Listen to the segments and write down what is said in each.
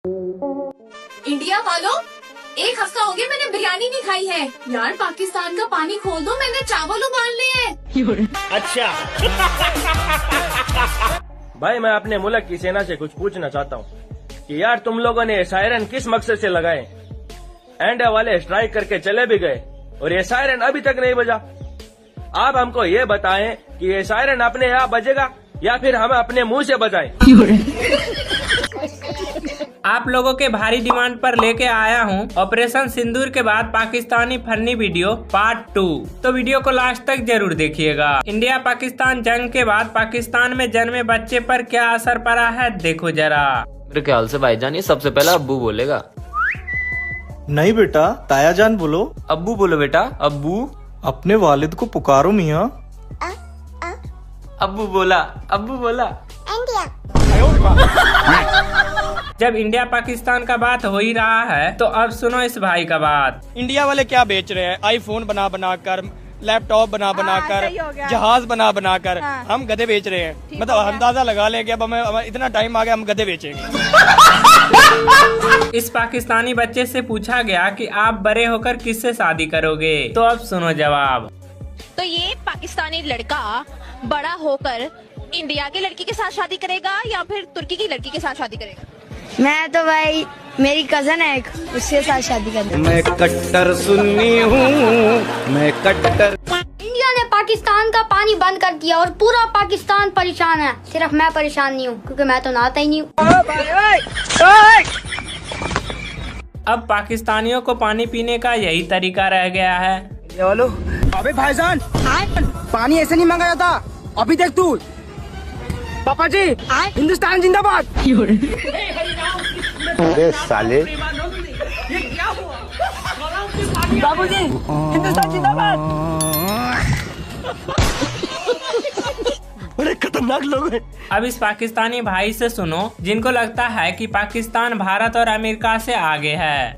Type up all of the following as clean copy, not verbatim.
India वालों, एक हफ्ता हो गया मैंने बिरयानी नहीं खाई है। यार पाकिस्तान का पानी खोल दो, मैंने चावल उबाल लिए हैं। अच्छा भाई, मैं अपने मुल्क की सेना से कुछ पूछना चाहता हूँ कि यार तुम लोगों ने सायरन किस मकसद से लगाए? इंडिया वाले स्ट्राइक करके चले भी गए और ये सायरन अभी तक नहीं बजा। आप हमको ये बताएं कि ये सायरन अपने आप बजेगा या फिर हम अपने मुंह से बजाएं? आप लोगों के भारी डिमांड पर लेके आया हूँ ऑपरेशन सिंदूर के बाद पाकिस्तानी फनी वीडियो पार्ट 2। तो वीडियो को लास्ट तक जरूर देखिएगा। इंडिया पाकिस्तान जंग के बाद पाकिस्तान में जन्मे बच्चे पर क्या असर पड़ा है, देखो जरा। मेरे ख्याल से भाईजान ये सबसे पहले अब्बू बोलेगा। नहीं बेटा, ताया जान बोलो। अब्बू बोलो बेटा, अब्बू। अपने वालिद को पुकारो मियाँ। अब्बू बोला, अब्बू बोला। जब इंडिया पाकिस्तान का बात हो ही रहा है तो अब सुनो इस भाई का बात। इंडिया वाले क्या बेच रहे हैं? आईफोन बना बना कर, लैपटॉप बना बना कर, जहाज बना बना कर, हम गधे बेच रहे हैं। मतलब अंदाजा लगा लें कि अब हमें इतना टाइम आ गया, हम गधे बेचेंगे। इस पाकिस्तानी बच्चे से पूछा गया कि आप बड़े होकर किससे शादी करोगे, तो अब सुनो जवाब। तो ये पाकिस्तानी लड़का बड़ा होकर इंडिया की लड़की के साथ शादी करेगा या फिर तुर्की की लड़की के साथ शादी करेगा? मैं तो भाई, मेरी कजन है एक, उसके साथ शादी करूंगा। मैं कट्टर सुन्नी हूँ, मैं कट्टर। इंडिया ने पाकिस्तान का पानी बंद कर दिया और पूरा पाकिस्तान परेशान है। सिर्फ मैं परेशान नहीं हूँ क्योंकि मैं तो नहाता ही नहीं हूँ। अब पाकिस्तानियों को पानी पीने का यही तरीका रह गया है। अबे भाईजान, पानी ऐसे नहीं मांगा जाता। अभी देख तू, पापा जी, हिंदुस्तान जिंदाबाद। अरे साले, बाबूजी, हिंदुस्तान जिंदाबाद। बड़े खतरनाक लोग हैं। अब इस पाकिस्तानी भाई से सुनो जिनको लगता है कि पाकिस्तान भारत और अमेरिका से आगे है।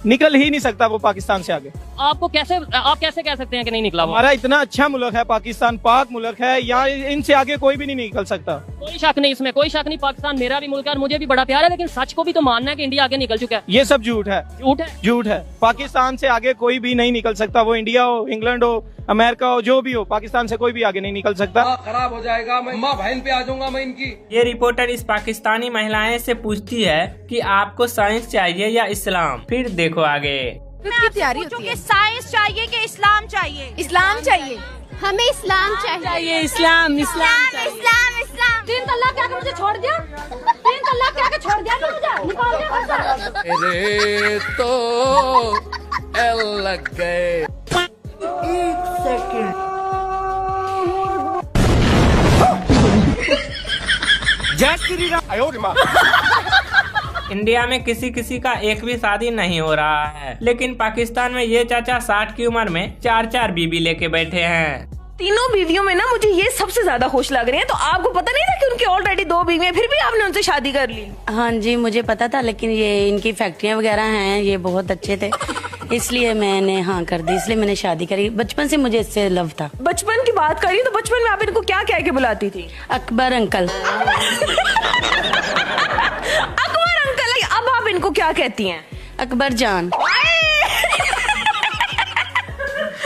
निकल ही नहीं सकता वो पाकिस्तान से आगे। आप कैसे कह सकते हैं कि नहीं निकला? हमारा इतना अच्छा मुल्क है पाकिस्तान, पाक मुल्क है, यहाँ इनसे आगे कोई भी नहीं निकल सकता। कोई शक नहीं, इसमें कोई शक नहीं। पाकिस्तान मेरा भी मुल्क है और मुझे भी बड़ा प्यार है, लेकिन सच को भी तो मानना है कि इंडिया आगे निकल चुका है। ये सब झूठ है, झूठ है, झूठ है। पाकिस्तान से आगे कोई भी नहीं निकल सकता। वो इंडिया हो, इंग्लैंड हो, अमेरिका हो, जो भी हो, पाकिस्तान से कोई भी आगे नहीं निकल सकता। खराब हो जाएगा, मैं माँ बहन पे आ जाऊंगा मैं इनकी। ये रिपोर्टर इस पाकिस्तानी महिलाएं से पूछती है कि आपको साइंस चाहिए या इस्लाम, फिर देखो आगे। साइंस चाहिए कि इस्लाम चाहिए? इस्लाम चाहिए, हमें इस्लाम चाहिए। इस्लाम इस्लाम इस्लाम इस्लाम। 3 तलाक क्या मुझे छोड़ दिया? 3 तलाक क्या छोड़ दिया मुझे? निकाल दिया। अरे तो लग गए। जय श्री राम। इंडिया में किसी किसी का एक भी शादी नहीं हो रहा है, लेकिन पाकिस्तान में ये चाचा 60 की उम्र में 4 बीबी लेके बैठे हैं। तीनों बीवियों में ना मुझे ये सबसे ज्यादा खुश लग रही है। तो आपको पता नहीं था कि उनकी ऑलरेडी 2 बीवियां, फिर भी आपने उनसे शादी कर ली? हाँ जी, मुझे पता था, लेकिन ये इनकी फैक्ट्रियाँ वगैरह हैं, ये बहुत अच्छे थे, इसलिए मैंने हाँ कर दी, इसलिए मैंने शादी करी। बचपन से मुझे इससे लव था। बचपन की बात करिए तो बचपन में आप इनको क्या कह के बुलाती थी? अकबर अंकल। अकबर अंकल। अब आप इनको क्या कहती हैं? अकबर जान।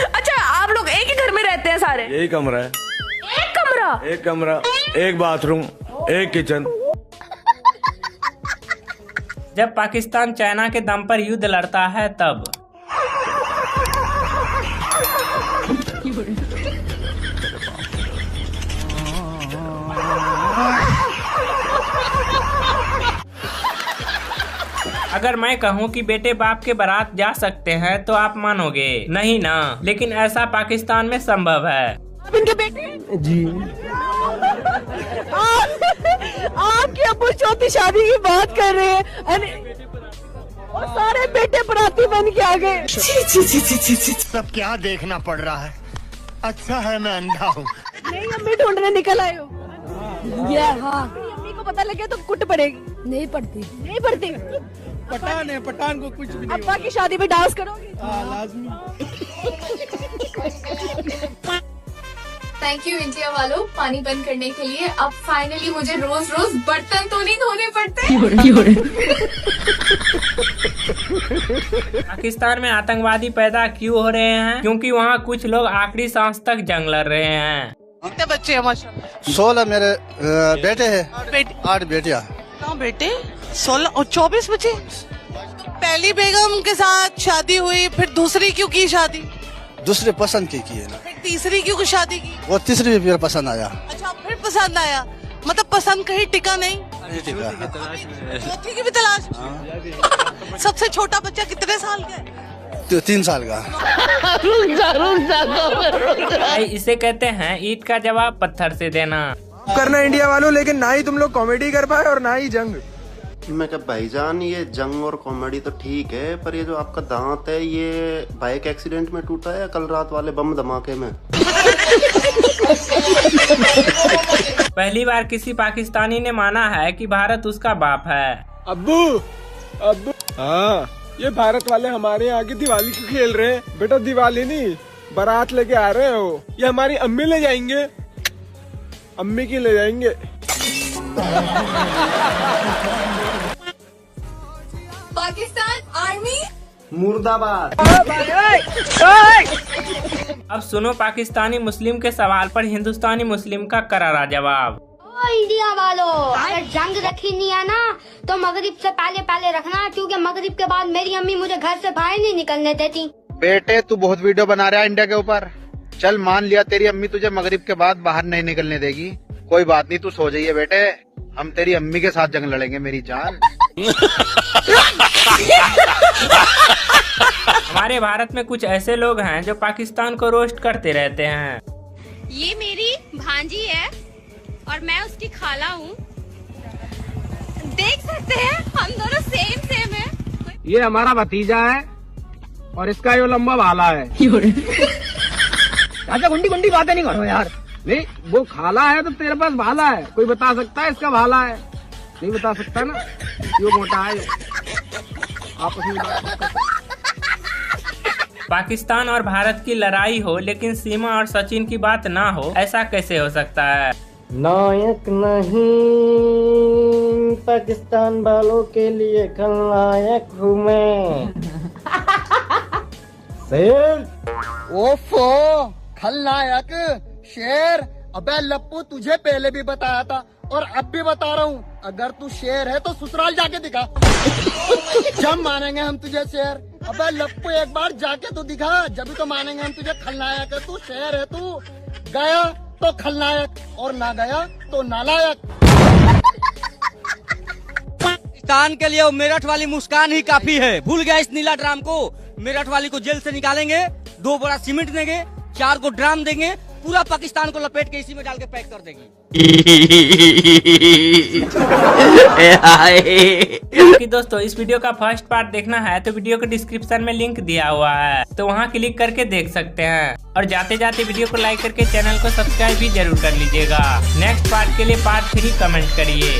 अच्छा, आप लोग एक ही घर में रहते हैं सारे? यही कमरा है। एक कमरा? एक कमरा, एक बाथरूम, एक किचन। जब पाकिस्तान चाइना के दम पर युद्ध लड़ता है तब अगर मैं कहूँ कि बेटे बाप के बारात जा सकते हैं तो आप मानोगे नहीं ना, लेकिन ऐसा पाकिस्तान में संभव है। आप इनके बेटे? जी। आपकी अब्बू चौथी शादी की बात कर रहे हैं और सारे बेटे बराती बन के आ गए। सब क्या देखना पड़ रहा है? अच्छा है मैं अंधा हूँ। नहीं, अम्मी ढूंढने निकल आए हो। ये हाँ, अम्मी को पता लगे तो कुट पड़ेगी। नहीं पड़ती, नहीं पड़ती। पठान है, पठान को कुछ भी नहीं। अब्बा की शादी में डांस करोगे? लाजमी। थैंक यू इंडिया वालों पानी बंद करने के लिए। अब फाइनली मुझे रोज रोज बर्तन तो नहीं धोने पड़ते। पाकिस्तान में आतंकवादी पैदा क्यों हो रहे हैं? क्योंकि वहाँ कुछ लोग आखिरी सांस तक जंग लड़ रहे हैं। कितने बच्चे हैं माशाल्लाह? 16 मेरे बेटे हैं, 8 बेटियाँ। कहाँ बेटे? 16 और 24 बच्चे। पहली बेगम के साथ शादी हुई, फिर दूसरी क्यों की शादी? दूसरी पसंद की है ना। फिर तीसरी क्यों शादी की? वो तीसरी भी पसंद आया। अच्छा फिर पसंद आया, मतलब पसंद कहीं टिका नहीं। चौथी की भी तलाश। सबसे छोटा बच्चा कितने साल का है? 3 साल का। इसे कहते हैं ईंट का जवाब पत्थर से देना। करना इंडिया वालों, लेकिन ना ही तुम लोग कॉमेडी कर पाए और ना ही जंग। मैं क्या भाईजान, ये जंग और कॉमेडी तो ठीक है, पर ये जो आपका दांत है ये बाइक एक्सीडेंट में टूटा है या कल रात वाले बम धमाके में? पहली बार किसी पाकिस्तानी ने माना है कि भारत उसका बाप है। अब्बू अब्बू, हाँ ये भारत वाले हमारे यहाँ की दिवाली क्यों खेल रहे हैं? बेटा दिवाली नहीं, बारात लेके आ रहे हो। ये हमारी अम्मी ले जाएंगे, अम्मी की ले जाएंगे। पाकिस्तान आर्मी मुर्दाबाद। अब सुनो पाकिस्तानी मुस्लिम के सवाल पर हिंदुस्तानी मुस्लिम का करारा जवाब। ओ इंडिया वालों, अगर जंग रखी नहीं है ना तो मगरिब से पहले रखना, क्योंकि मगरिब के बाद मेरी अम्मी मुझे घर से बाहर नहीं निकलने देती। बेटे तू बहुत वीडियो बना रहा है इंडिया के ऊपर। चल मान लिया तेरी अम्मी तुझे मगरिब के बाद बाहर नहीं निकलने देगी, कोई बात नहीं, तू सो जाइए बेटे, हम तेरी अम्मी के साथ जंग लड़ेंगे मेरी जान। हमारे भारत में कुछ ऐसे लोग हैं जो पाकिस्तान को रोस्ट करते रहते हैं। ये मेरी भांजी है और मैं उसकी खाला हूँ। देख सकते हैं हम दोनों सेम है। ये हमारा भतीजा है और इसका ये लंबा भाला है। अच्छा गुंडी बातें नहीं करो यार। नहीं वो खाला है तो तेरे पास भाला है, कोई बता सकता है इसका भाला है? नहीं बता सकता ना, क्यों मोटा है आपस में। पाकिस्तान और भारत की लड़ाई हो लेकिन सीमा और सचिन की बात ना हो, ऐसा कैसे हो सकता है? नायक नहीं पाकिस्तान वालों के लिए खलनायक हूँ मैं। ओफो खलनायक शेर। अबे लप्पू तुझे पहले भी बताया था और अब भी बता रहा हूँ, अगर तू शेर है तो ससुराल जाके दिखा, जब मानेंगे हम तुझे शेर। अबे लप्पू एक बार जाके तो दिखा, जब तो मानेंगे हम तुझे खलनायक है। तू शेर है, तू गया तो खलनायक और ना गया तो नालायक। पाकिस्तान के लिए वो मेरठ वाली मुस्कान ही काफी है। भूल गया इस नीला ड्राम को? मेरठ वाली को जेल से निकालेंगे, 2 बोरा सीमेंट देंगे, 4 को ड्राम देंगे, पूरा पाकिस्तान को लपेट के इसी में डाल के पैक कर देगी। कि दोस्तों इस वीडियो का फर्स्ट पार्ट देखना है तो वीडियो के डिस्क्रिप्शन में लिंक दिया हुआ है, तो वहाँ क्लिक करके देख सकते हैं। और जाते जाते वीडियो को लाइक करके चैनल को सब्सक्राइब भी जरूर कर लीजिएगा। नेक्स्ट पार्ट के लिए पार्ट 3 कमेंट करिए।